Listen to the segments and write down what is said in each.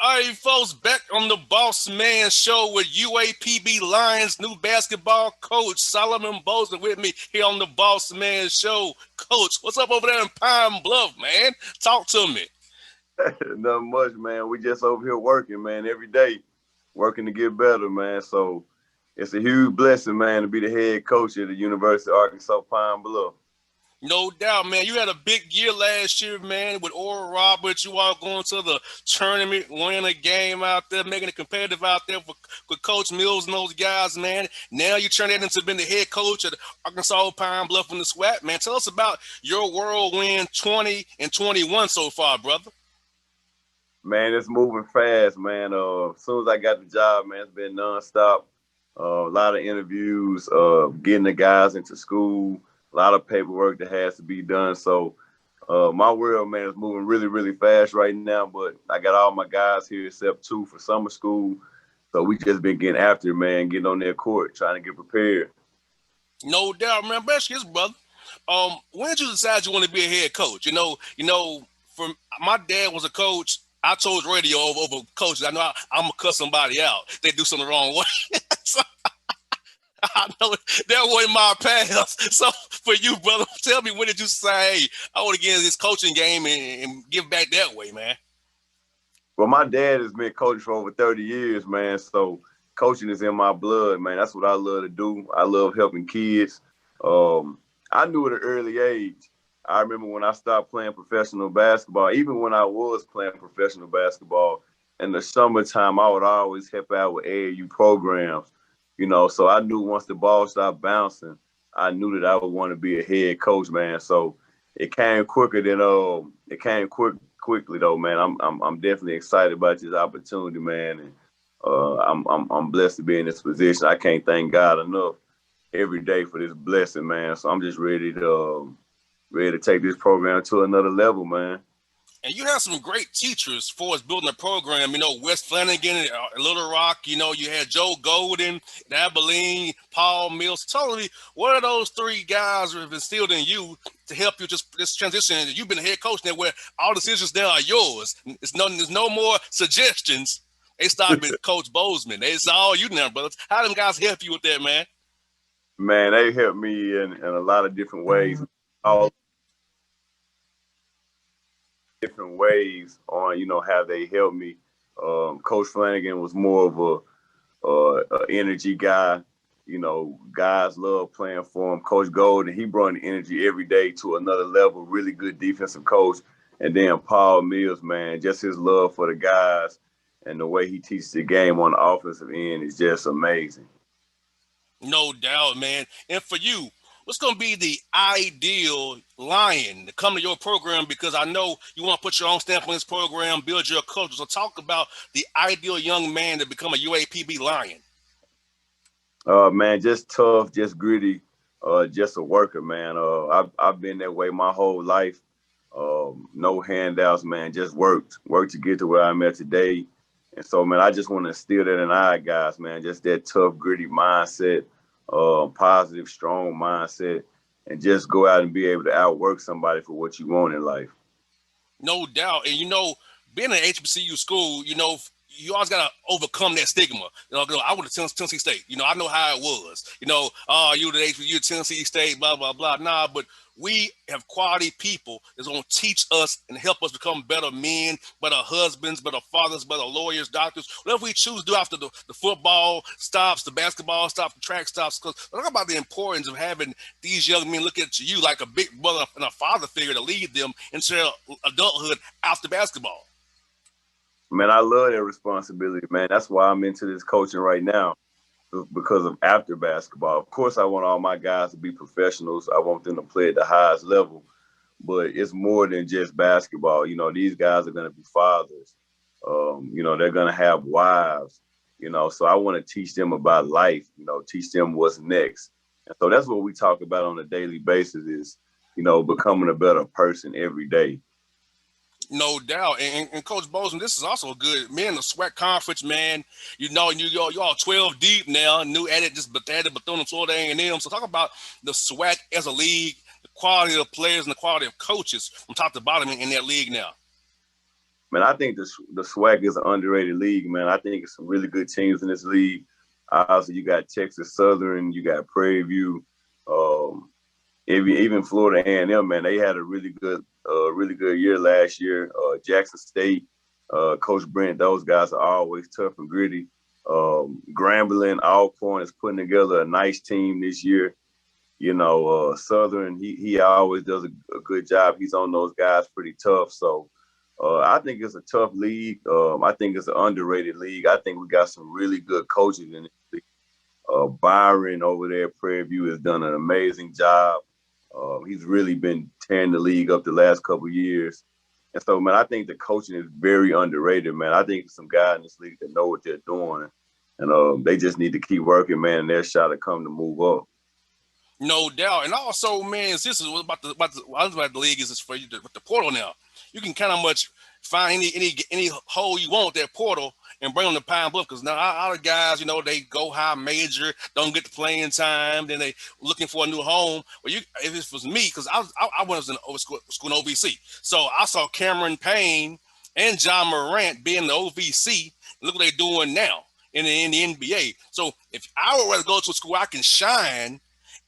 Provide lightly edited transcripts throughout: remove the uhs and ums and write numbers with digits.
All right, folks, back on the Bossman show with UAPB Lions new basketball coach Solomon Bozeman with me here on the Bossman show. Coach, what's up over there in Pine Bluff, man? Talk to me. Nothing much, man. We just over here working, man, every day, working to get better, man. So it's a huge blessing, man, to be the head coach at the University of Arkansas Pine Bluff. No doubt, man. You had a big year last year, man, with Oral Roberts. You all going to the tournament, winning a game out there, making it competitive out there for Coach Mills and those guys, man. Now you turn that into being the head coach at Arkansas Pine Bluff in the SWAC, man. Tell us about your whirlwind 20 and 21 so far, brother. Man, it's moving fast, man. As soon as I got the job, man, it's been nonstop. A lot of interviews, getting the guys into school, a lot of paperwork that has to be done. So my world, man, is moving really, really fast right now. But I got all my guys here except two for summer school. So we just been getting after it, man, getting on their court, trying to get prepared. No doubt, man. Best kids, brother. When did you decide you want to be a head coach? You know, from my dad was a coach. I chose radio over coaches. I know I'm gonna cut somebody out. They do something the wrong way. So, I know that wasn't my past. So for you, brother, tell me, when did you say, hey, I want to get in this coaching game and give back that way, man? Well, my dad has been coaching for over 30 years, man. So coaching is in my blood, man. That's what I love to do. I love helping kids. I knew at an early age. I remember when I stopped playing professional basketball, even when I was playing professional basketball, in the summertime, I would always help out with AAU programs, so I knew once the ball stopped bouncing, I knew that I would want to be a head coach, man. So it came quicker than quickly though, man. I'm definitely excited about this opportunity, man, and I'm blessed to be in this position. I can't thank God enough every day for this blessing, man. So I'm just ready to take this program to another level, man. And you have some great teachers for us building a program. Wes Flanagan at Little Rock. You had Joe Golden at Abilene, Paul Mills. Tell me, what are those three guys that have instilled in you to help you just this transition? You've been a head coach now, where all decisions now are yours. There's no more suggestions. They start with Coach Bozeman. It's all you now, brothers. How them guys help you with that, man? Man, they helped me in a lot of different ways. All different ways on, how they helped me. Coach Flanagan was more of a energy guy. Guys love playing for him. Coach Golden, he brought the energy every day to another level. Really good defensive coach. And then Paul Mills, man, just his love for the guys and the way he teaches the game on the offensive end is just amazing. No doubt, man. And for you, what's going to be the ideal Lion to come to your program? Because I know you want to put your own stamp on this program, build your culture. So talk about the ideal young man to become a UAPB Lion. Man, just tough, just gritty, just a worker, man. I've been that way my whole life. No handouts, man. Just worked to get to where I'm at today. And so, man, I just want to instill that in our guys, man. Just that tough, gritty mindset, positive, strong mindset, and just go out and be able to outwork somebody for what you want in life. No doubt. And, being an HBCU school, you always got to overcome that stigma. I went to Tennessee State. I know how it was. You the HBCU, Tennessee State, blah, blah, blah. Nah, but we have quality people that's going to teach us and help us become better men, better husbands, better fathers, better lawyers, doctors, whatever we choose to do after the football stops, the basketball stops, the track stops. Because talk about the importance of having these young men look at you like a big brother and a father figure to lead them into adulthood after basketball. Man, I love that responsibility, man. That's why I'm into this coaching right now, because of after basketball. Of course, I want all my guys to be professionals. I want them to play at the highest level, but it's more than just basketball. These guys are going to be fathers. They're going to have wives, so I want to teach them about life, teach them what's next. And so that's what we talk about on a daily basis is, becoming a better person every day. No doubt. And Coach Bozeman, this is also good. Man, the SWAC conference, man, you all 12 deep now. New added Bethune and Florida A&M. So talk about the SWAC as a league, the quality of players and the quality of coaches from top to bottom in that league now. Man, I think the SWAC is an underrated league, man. I think it's some really good teams in this league. Also, you got Texas Southern, you got Prairie View, um, even Florida A&M, man. They had a really good year last year. Jackson State, Coach Brent, those guys are always tough and gritty. Grambling, Alcorn is putting together a nice team this year. Southern, he always does a good job. He's on those guys pretty tough. So I think it's a tough league. I think it's an underrated league. I think we got some really good coaches in it. Byron over there at Prairie View has done an amazing job. He's really been tearing the league up the last couple of years. And so, man, I think the coaching is very underrated, man. I think some guys in this league that know what they're doing. And they just need to keep working, man, and their shot to come to move up. No doubt. And also, man, this is what about the league is for you with the portal now. You can kind of much find any hole you want with that portal and bring them to Pine Bluff, because now our guys, they go high major, don't get the playing time, then they looking for a new home. Well, if it was me, because I was in school in OVC, so I saw Cameron Payne and John Morant being in the OVC. Look what they're doing now in the NBA. So if I would rather go to a school I can shine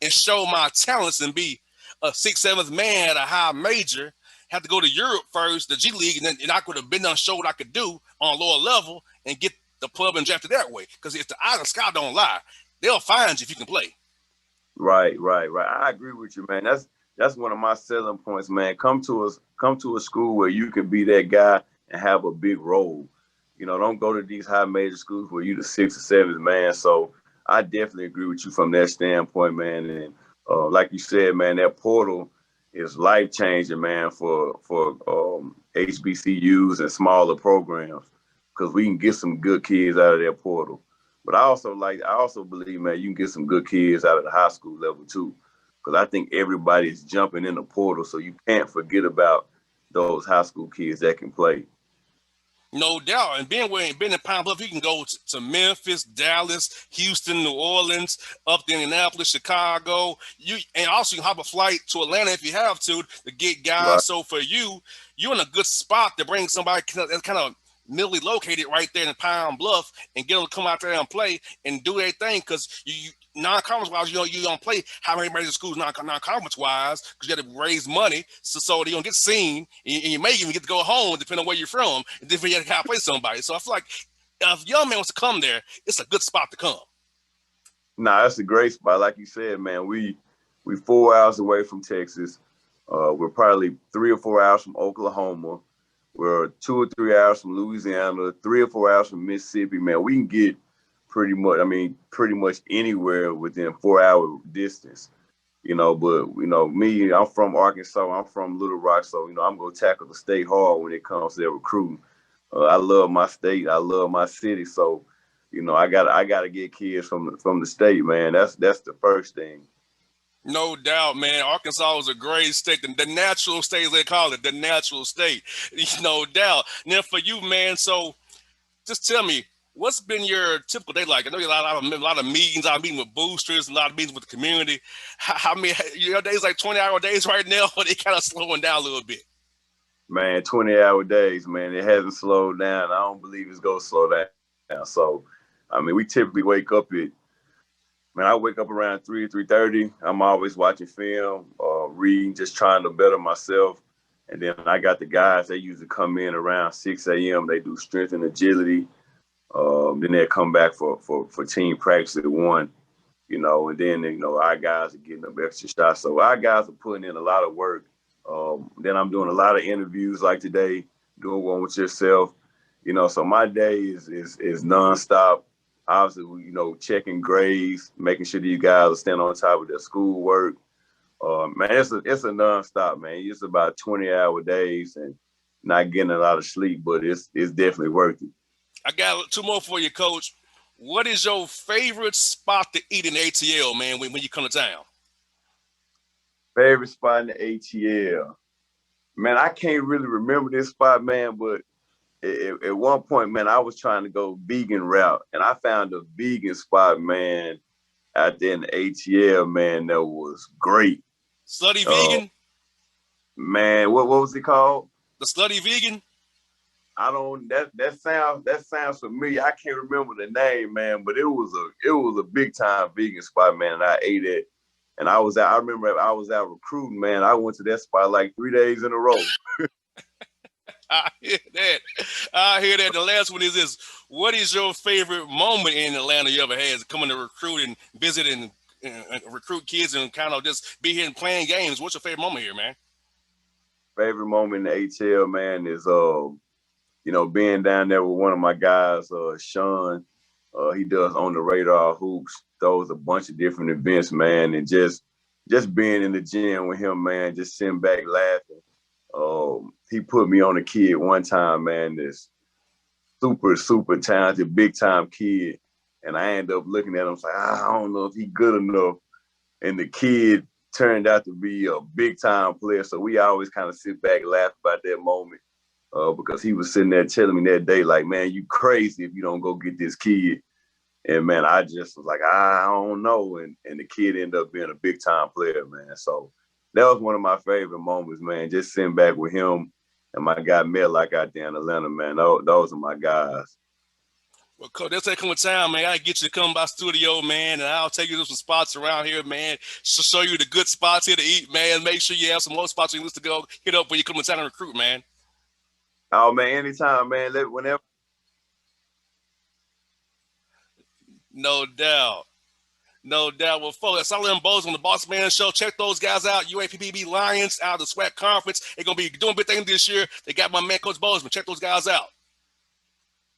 and show my talents and be a 6th, 7th man at a high major, have to go to Europe first, the G League, and I could have been done, show what I could do on a lower level and get the pub and drafted that way. Because if the eye of sky don't lie, they'll find you if you can play. Right. I agree with you, man. That's one of my selling points, man. Come to a school where you can be that guy and have a big role. Don't go to these high major schools where you're the 6th or 7th man. So I definitely agree with you from that standpoint, man. And like you said, man, that portal is life changing, man, for HBCUs and smaller programs, because we can get some good kids out of that portal. But I also believe, man, you can get some good kids out of the high school level too, because I think everybody is jumping in the portal, so you can't forget about those high school kids that can play. No doubt. And being in Pine Bluff, you can go to Memphis, Dallas, Houston, New Orleans, up to Indianapolis, Chicago. And also you can hop a flight to Atlanta if you have to get guys. Right. So for you're in a good spot to bring somebody that's kind of millily located right there in Pine Bluff and get them to come out there and play and do their thing, because you non-conference wise, you don't play how many major schools non-conference wise, because you got to raise money so they don't get seen, and you may even get to go home depending on where you're from, and then you got to play somebody. So I feel like if a young man wants to come there, it's a good spot to come. Nah, that's a great spot. Like you said, man, we 4 hours away from Texas. We're probably 3 or 4 hours from Oklahoma. We're 2 or 3 hours from Louisiana, 3 or 4 hours from Mississippi. Man, we can get pretty much anywhere within 4-hour distance. But me, I'm from Arkansas. I'm from Little Rock, so I'm gonna tackle the state hard when it comes to their recruiting. I love my state. I love my city. So, I gotta get kids from the state, man. That's the first thing. No doubt, man. Arkansas is a great state. The natural state, as they call it, the natural state. No doubt. Now for you, man, so just tell me, what's been your typical day like? I know you have a lot of meetings. I'm meeting with boosters, a lot of meetings with the community. How many your days like 20-hour days right now, or they kind of slowing down a little bit? Man, 20-hour days, man. It hasn't slowed down. I don't believe it's gonna slow down. So, we typically wake up I wake up around 3:30. I'm always watching film, reading, just trying to better myself. And then I got the guys, they usually come in around 6 a.m. They do strength and agility. Then they come back for team practice at 1, and then, our guys are getting up extra shots. So our guys are putting in a lot of work. Then I'm doing a lot of interviews like today, doing one with yourself. So my day is nonstop. Obviously, checking grades, making sure these guys are staying on top of their schoolwork. Man, it's a nonstop, man. It's about 20-hour days and not getting a lot of sleep, but it's definitely worth it. I got 2 more for you, Coach. What is your favorite spot to eat in ATL, man, when you come to town? Favorite spot in the ATL? Man, I can't really remember this spot, man, but at one point, man, I was trying to go vegan route, and I found a vegan spot, man, out there in the ATL, man, that was great. Slutty Vegan? Man, what was it called? The Slutty Vegan? I don't that sounds familiar. I can't remember the name, man, but it was a big time vegan spot, man. And I ate it. And I remember I was out recruiting, man. I went to that spot like 3 days in a row. I hear that. I hear that. The last one is this. What is your favorite moment in Atlanta you ever had coming to recruit and visit and recruit kids and kind of just be here and playing games? What's your favorite moment here, man? Favorite moment in the ATL, man, is being down there with one of my guys, Sean. He does On the Radar Hoops, throws a bunch of different events, man, and just being in the gym with him, man, just sitting back laughing. He put me on a kid one time, man, this super, super talented, big time kid. And I ended up looking at him like, I don't know if he's good enough. And the kid turned out to be a big time player. So we always kind of sit back, laugh about that moment. Because he was sitting there telling me that day, like, man, you crazy if you don't go get this kid. And man, I just was like, I don't know. And the kid ended up being a big time player, man. So that was one of my favorite moments, man. Just sitting back with him and my guy Mellock out there in Atlanta, man. Those are my guys. Well, Coach, that's that coming time, man. I get you to come by studio, man, and I'll take you to some spots around here, man. Show you the good spots here to eat, man. Make sure you have some more spots you list to go hit up when you come to town and recruit, man. Oh man, anytime, man. Whenever. No doubt. No doubt. Well, folks, that's all in Bozeman on the Bossman Show. Check those guys out. UAPB Lions out of the SWAC conference. They're going to be doing big things this year. They got my man, Coach Bossman. Check those guys out.